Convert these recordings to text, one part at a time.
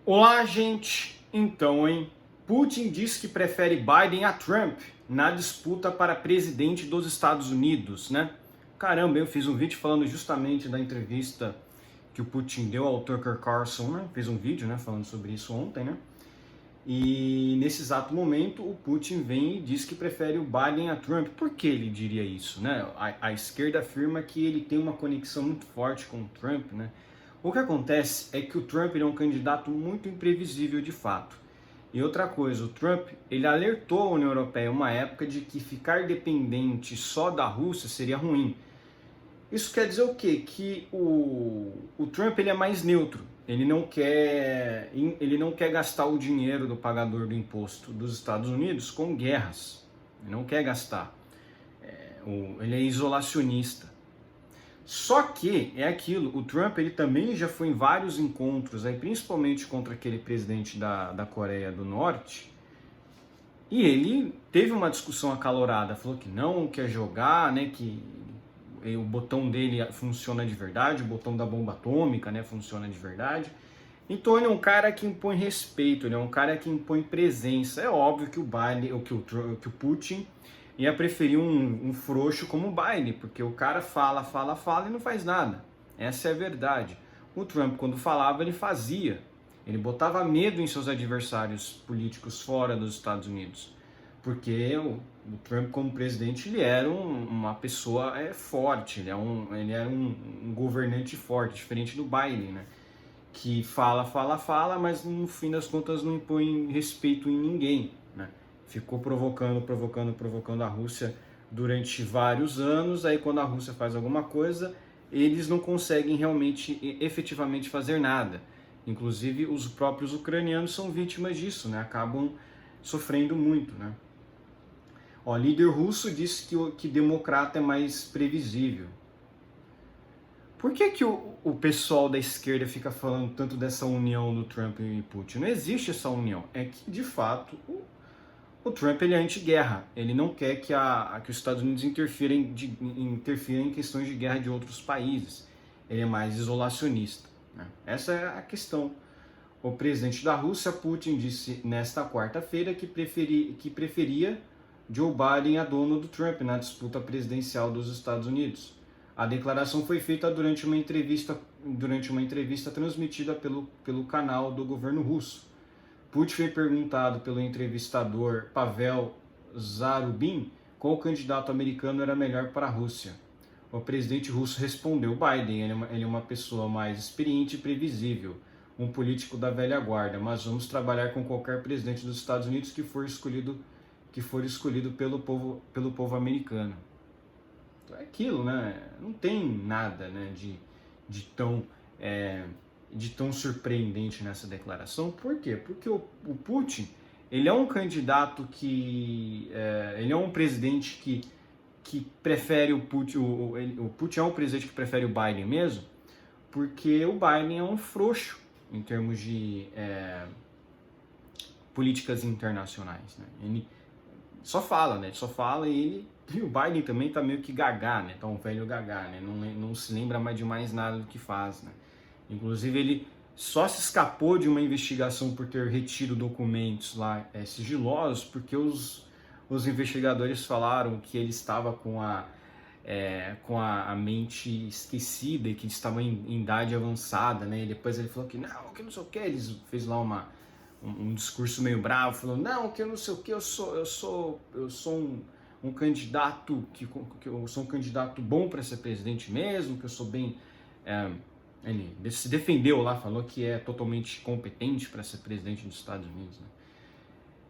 Olá, gente! Então, hein? Putin diz que prefere Biden a Trump na disputa para presidente dos Estados Unidos, né? Caramba, eu fiz um vídeo falando justamente da entrevista que o Putin deu ao Tucker Carlson, né? Fiz um vídeo, né, falando sobre isso ontem, né? E nesse exato momento, o Putin vem e diz que prefere o Biden a Trump. Por que ele diria isso, né? A esquerda afirma que ele tem uma conexão muito forte com o Trump, né? O que acontece é que o Trump ele é um candidato muito imprevisível de fato. E outra coisa, o Trump ele alertou a União Europeia em uma época de que ficar dependente só da Rússia seria ruim. Isso quer dizer o quê? Que o Trump ele é mais neutro. Ele não quer gastar o dinheiro do pagador do imposto dos Estados Unidos com guerras. Ele não quer gastar. Ele é isolacionista. Só que é aquilo, o Trump ele também já foi em vários encontros, aí, principalmente contra aquele presidente da Coreia do Norte, e ele teve uma discussão acalorada, falou que não quer jogar, né, que o botão dele funciona de verdade, o botão da bomba atômica, né, funciona de verdade. Então ele é um cara que impõe respeito, ele é um cara que impõe presença. É óbvio que o Biden, que o Putin ia preferir um frouxo como o Biden, porque o cara fala e não faz nada. Essa é a verdade. O Trump, quando falava, ele fazia. Ele botava medo em seus adversários políticos fora dos Estados Unidos. Porque o Trump, como presidente, ele era uma pessoa forte, ele era um governante forte, diferente do Biden, né? Que fala, mas no fim das contas não impõe respeito em ninguém, né? Ficou provocando a Rússia durante vários anos, aí quando a Rússia faz alguma coisa, eles não conseguem realmente, efetivamente fazer nada. Inclusive, os próprios ucranianos são vítimas disso, né? Acabam sofrendo muito, né? Ó, líder russo disse que democrata é mais previsível. Por que o pessoal da esquerda fica falando tanto dessa união do Trump e Putin? Não existe essa união. É que, de fato, o Trump ele é anti-guerra. Ele não quer que os Estados Unidos interfiram em questões de guerra de outros países. Ele é mais isolacionista, né? Essa é a questão. O presidente da Rússia, Putin, disse nesta quarta-feira que preferia Joe Biden a Donald Trump na disputa presidencial dos Estados Unidos. A declaração foi feita durante uma entrevista transmitida pelo canal do governo russo. Putin foi perguntado pelo entrevistador Pavel Zarubin qual candidato americano era melhor para a Rússia. O presidente russo respondeu: Biden, ele é uma pessoa mais experiente e previsível, um político da velha guarda, mas vamos trabalhar com qualquer presidente dos Estados Unidos que for escolhido pelo povo americano. Então é aquilo, né? Não tem nada, né, de tão surpreendente nessa declaração. Por quê? Porque o Putin, ele é um candidato ele é um presidente que prefere o Putin, o Putin é um presidente que prefere o Biden mesmo, porque o Biden é um frouxo em termos de políticas internacionais, né? Ele só fala, né? Só fala e o Biden também tá meio que gagá, né? Tá um velho gagá, né? Não se lembra mais de mais nada do que faz, né? Inclusive ele só se escapou de uma investigação por ter retido documentos lá sigilosos, porque os investigadores falaram que ele estava com a mente esquecida e que estava em idade avançada, né? E depois ele falou que não sei o que, eles fez lá um discurso meio bravo, falando não, que eu não sei o que, eu sou um candidato que eu sou um candidato bom para ser presidente mesmo, que eu sou bem ele se defendeu lá, falou que é totalmente competente para ser presidente dos Estados Unidos, né?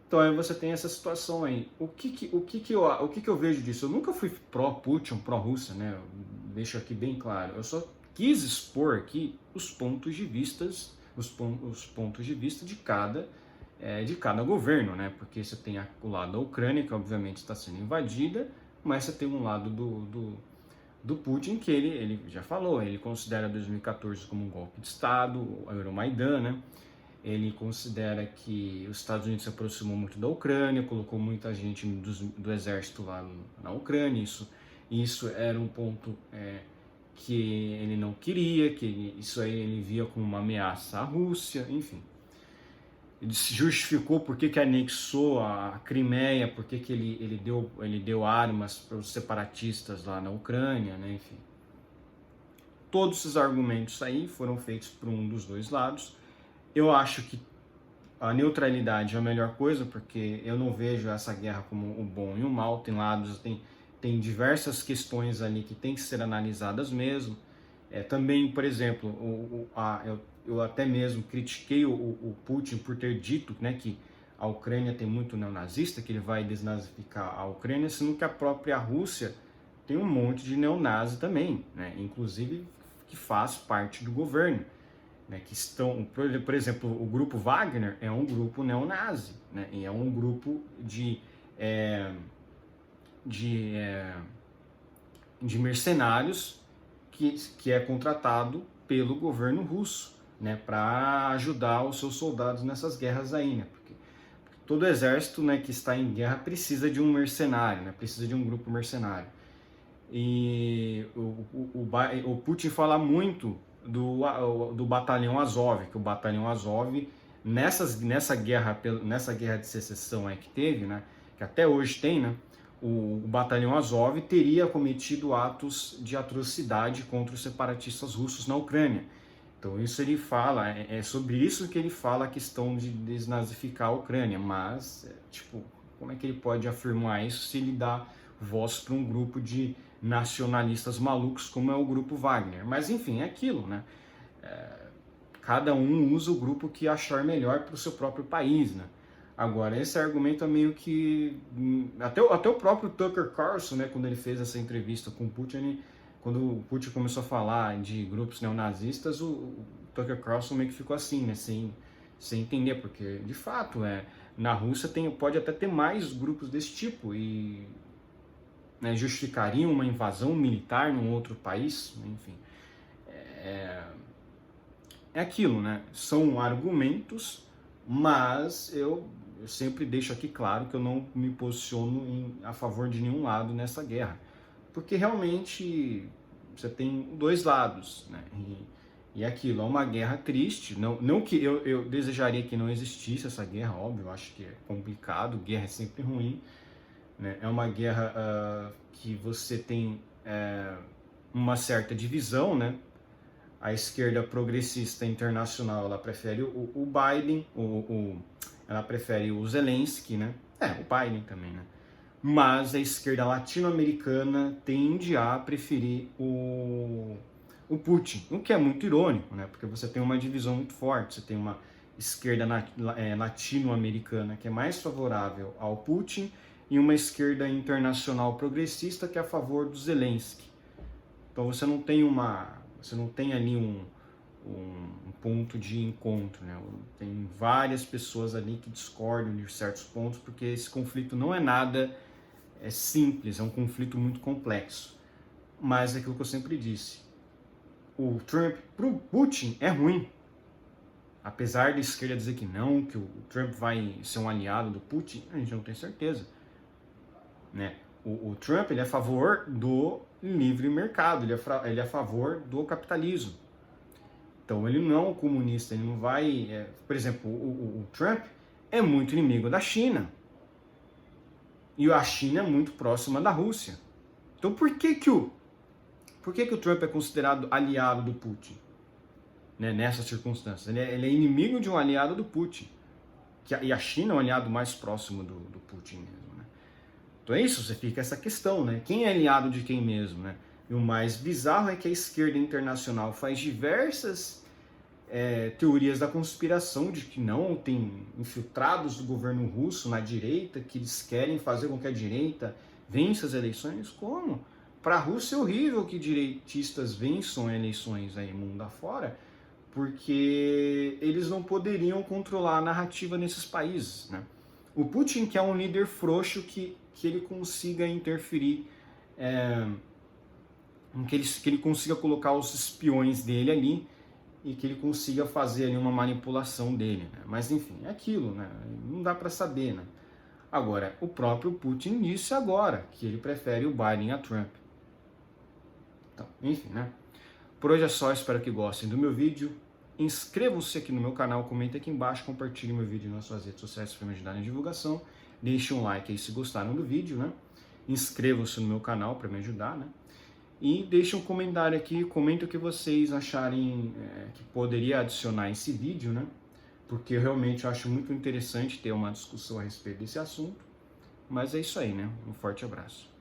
Então aí você tem essa situação aí. O que eu vejo disso? Eu nunca fui pró-Putin, pró-Rússia, né? Eu deixo aqui bem claro. Eu só quis expor aqui os pontos de vista de cada governo, né? Porque você tem o lado da Ucrânia, que obviamente está sendo invadida, mas você tem um lado do Putin, que ele já falou, ele considera 2014 como um golpe de Estado, o Euromaidan, né? Ele considera que os Estados Unidos se aproximou muito da Ucrânia, colocou muita gente do exército lá na Ucrânia, isso era um ponto que ele não queria, isso aí ele via como uma ameaça à Rússia, enfim. Ele se justificou por que anexou a Crimeia, por que ele deu armas para os separatistas lá na Ucrânia, né? Enfim. Todos esses argumentos aí foram feitos por um dos dois lados. Eu acho que a neutralidade é a melhor coisa, porque eu não vejo essa guerra como o bom e o mal. Tem lados, tem diversas questões ali que tem que ser analisadas mesmo. Também, por exemplo, eu até mesmo critiquei o Putin por ter dito, né, que a Ucrânia tem muito neonazista, que ele vai desnazificar a Ucrânia, sendo que a própria Rússia tem um monte de neonazi também, né, inclusive que faz parte do governo. Né, que estão, por exemplo, o grupo Wagner é um grupo neonazi, né, e é um grupo de mercenários que é contratado pelo governo russo, né, para ajudar os seus soldados nessas guerras aí, né, porque todo exército, né, que está em guerra precisa de um mercenário, né, precisa de um grupo mercenário. E o Putin fala muito do batalhão Azov, que o batalhão Azov, nessa guerra de secessão aí que teve, né, que até hoje tem, né, o batalhão Azov teria cometido atos de atrocidade contra os separatistas russos na Ucrânia. Então isso ele fala, é sobre isso que ele fala a questão de desnazificar a Ucrânia, mas, tipo, como é que ele pode afirmar isso se ele dá voz para um grupo de nacionalistas malucos como é o grupo Wagner? Mas enfim, é aquilo, né? Cada um usa o grupo que achar melhor para o seu próprio país, né? Agora, esse argumento é meio que... Até o próprio Tucker Carlson, né, quando ele fez essa entrevista com o Putin, quando o Putin começou a falar de grupos neonazistas, o Tucker Carlson meio que ficou assim, né, sem entender, porque, de fato, na Rússia pode até ter mais grupos desse tipo e, né, justificariam uma invasão militar num outro país, enfim. É aquilo, né? São argumentos, mas eu sempre deixo aqui claro que eu não me posiciono a favor de nenhum lado nessa guerra, porque realmente você tem dois lados, né? E aquilo, é uma guerra triste, não que eu desejaria que não existisse essa guerra, óbvio, eu acho que é complicado, guerra é sempre ruim, né? É uma guerra que você tem uma certa divisão, né? A esquerda progressista internacional, ela prefere o Biden, ela prefere o Zelensky, né? O Biden também, né? Mas a esquerda latino-americana tende a preferir o Putin, o que é muito irônico, né? Porque você tem uma divisão muito forte, você tem uma esquerda latino-americana que é mais favorável ao Putin e uma esquerda internacional progressista que é a favor do Zelensky. Então você não tem ali um ponto de encontro, né? Tem várias pessoas ali que discordam de certos pontos, porque esse conflito não é nada simples, é um conflito muito complexo. Mas é aquilo que eu sempre disse, o Trump para o Putin é ruim. Apesar da esquerda dizer que não, que o Trump vai ser um aliado do Putin, a gente não tem certeza, né? O Trump, ele é a favor do livre mercado, ele é a favor do capitalismo. Então ele não é um comunista, ele não vai... por exemplo, o Trump é muito inimigo da China. E a China é muito próxima da Rússia. Então por que o Trump é considerado aliado do Putin? Né, nessas circunstâncias. Ele é inimigo de um aliado do Putin. E a China é um aliado mais próximo do Putin mesmo. Né? Então é isso, você fica essa questão, né? Quem é aliado de quem mesmo, né? E o mais bizarro é que a esquerda internacional faz diversas teorias da conspiração de que não, tem infiltrados do governo russo na direita, que eles querem fazer com que a direita vença as eleições. Como? Para a Rússia é horrível que direitistas vençam eleições aí mundo afora, porque eles não poderiam controlar a narrativa nesses países, né? O Putin, que é um líder frouxo, que ele consiga interferir, que ele consiga colocar os espiões dele ali e que ele consiga fazer ali uma manipulação dele, né? Mas enfim, é aquilo, né? Não dá para saber, né? Agora, o próprio Putin disse agora que ele prefere o Biden a Trump. Então, enfim, né? Por hoje é só, espero que gostem do meu vídeo. Inscrevam-se aqui no meu canal, comentem aqui embaixo, compartilhem meu vídeo nas suas redes sociais para me ajudar na divulgação. Deixem um like aí se gostaram do vídeo, né? Inscrevam-se no meu canal para me ajudar, né? E deixem um comentário aqui, comentem o que vocês acharem que poderia adicionar esse vídeo, né? Porque eu realmente acho muito interessante ter uma discussão a respeito desse assunto. Mas é isso aí, né? Um forte abraço.